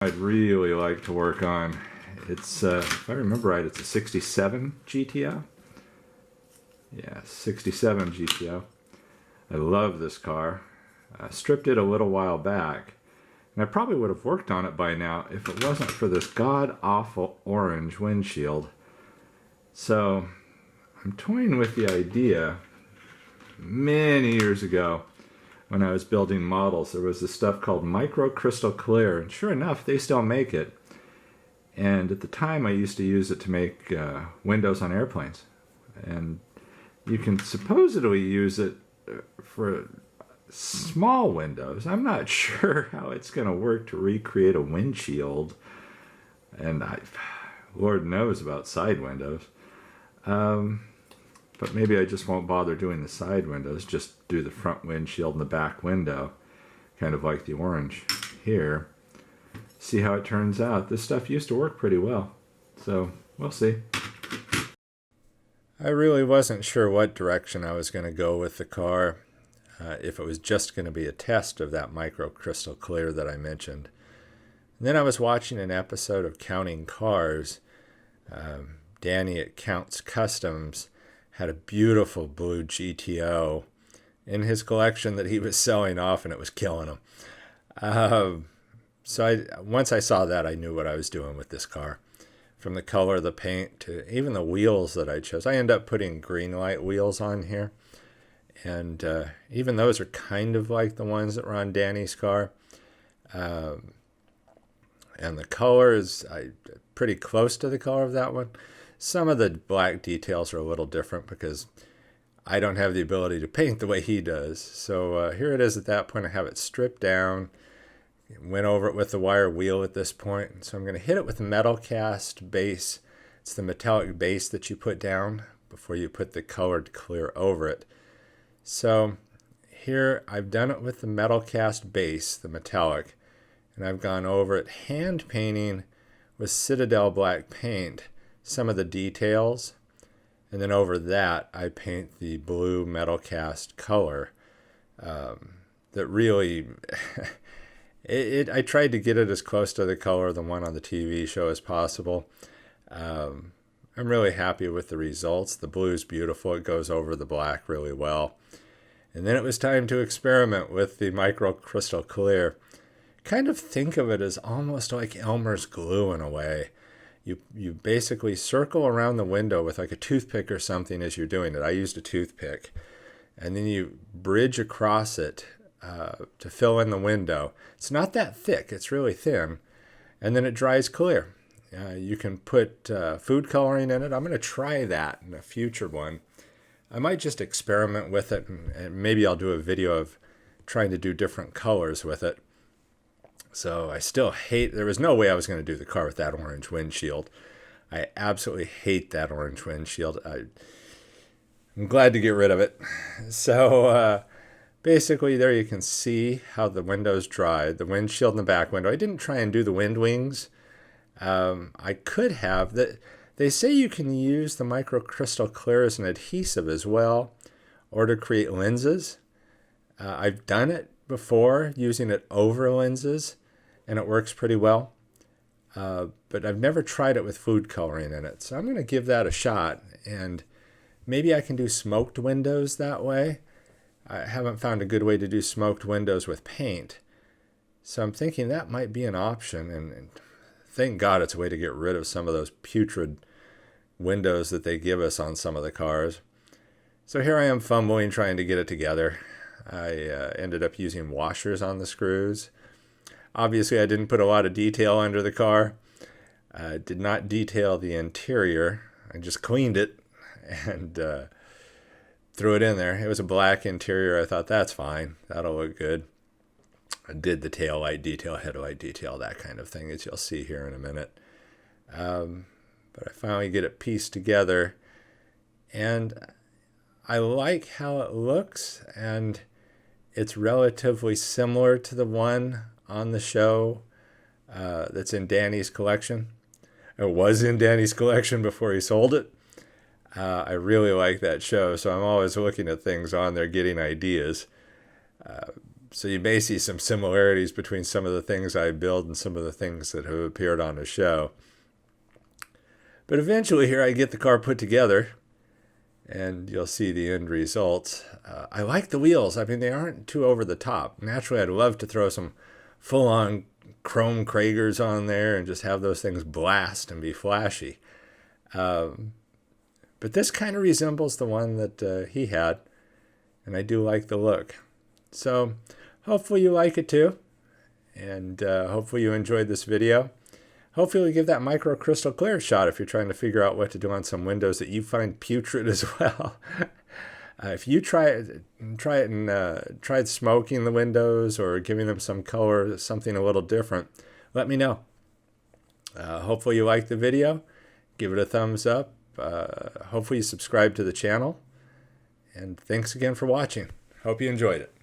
I'd really like to work on. It's, if I remember right, it's a 67 GTO. Yeah, 67 GTO. I love this car. I stripped it a little while back, and I probably would have worked on it by now if it wasn't for this god-awful orange windshield. So, I'm toying with the idea. Many years ago, when I was building models, there was this stuff called micro crystal clear, and sure enough, they still make it. And at the time, I used to use it to make windows on airplanes. And you can supposedly use it for small windows. I'm not sure how it's going to work to recreate a windshield. And Lord knows about side windows. But maybe I just won't bother doing the side windows, just do the front windshield and the back window, kind of like the orange here. See how it turns out. This stuff used to work pretty well, so we'll see. I really wasn't sure what direction I was going to go with the car, if it was just going to be a test of that micro crystal clear that I mentioned. And then I was watching an episode of Counting Cars. Danny at Counts Kustoms had a beautiful blue GTO in his collection that he was selling off, and it was killing him. Once I saw that, I knew what I was doing with this car. From the color of the paint to even the wheels that I chose. I ended up putting green light wheels on here. And even those are kind of like the ones that were on Danny's car. And the color is pretty close to the color of that one. Some of the black details are a little different because I don't have the ability to paint the way he does. So here it is at that point. I have it stripped down. Went over it with the wire wheel at this point. So I'm going to hit it with a metal cast base. It's the metallic base that you put down before you put the colored clear over it. So here I've done it with the metal cast base, the metallic, and I've gone over it hand painting with Citadel black paint some of the details, and then over that I paint the blue metal cast color that really I tried to get it as close to the color of the one on the TV show as possible. I'm really happy with the results. The blue is beautiful. It goes over the black really well. And then it was time to experiment with the micro crystal clear. Kind of think of it as almost like Elmer's glue in a way. You basically circle around the window with like a toothpick or something as you're doing it. I used a toothpick. And then you bridge across it to fill in the window. It's not that thick. It's really thin. And then it dries clear. You can put food coloring in it. I'm going to try that in a future one. I might just experiment with it, and maybe I'll do a video of trying to do different colors with it. So I still hate, there was no way I was going to do the car with that orange windshield. I absolutely hate that orange windshield. I'm glad to get rid of it. So basically there you can see how the windows dried, the windshield and the back window. I didn't try and do the wind wings. I could have. They say you can use the microcrystal clear as an adhesive as well, or to create lenses. I've done it before using it over lenses, and it works pretty well. But I've never tried it with food coloring in it. So I'm going to give that a shot, and maybe I can do smoked windows that way. I haven't found a good way to do smoked windows with paint. So I'm thinking that might be an option, and thank God it's a way to get rid of some of those putrid windows that they give us on some of the cars. So here I am fumbling, trying to get it together. I ended up using washers on the screws. Obviously, I didn't put a lot of detail under the car. I did not detail the interior. I just cleaned it and threw it in there. It was a black interior. I thought, that's fine. That'll look good. I did the tail light detail, headlight detail, that kind of thing, as you'll see here in a minute. But I finally get it pieced together, and I like how it looks, and it's relatively similar to the one on the show that's in Danny's collection. It was in Danny's collection before he sold it. I really like that show, so I'm always looking at things on there, getting ideas. So you may see some similarities between some of the things I build and some of the things that have appeared on the show. But eventually here I get the car put together, and you'll see the end results. I like the wheels. I mean, they aren't too over the top. Naturally, I'd love to throw some full-on chrome Kragers on there and just have those things blast and be flashy. But this kind of resembles the one that he had, and I do like the look. So hopefully you like it too, and hopefully you enjoyed this video. Hopefully you give that micro crystal clear a shot if you're trying to figure out what to do on some windows that you find putrid as well. If you tried smoking the windows or giving them some color, something a little different, let me know. Hopefully you liked the video. Give it a thumbs up. Hopefully you subscribe to the channel. And thanks again for watching. Hope you enjoyed it.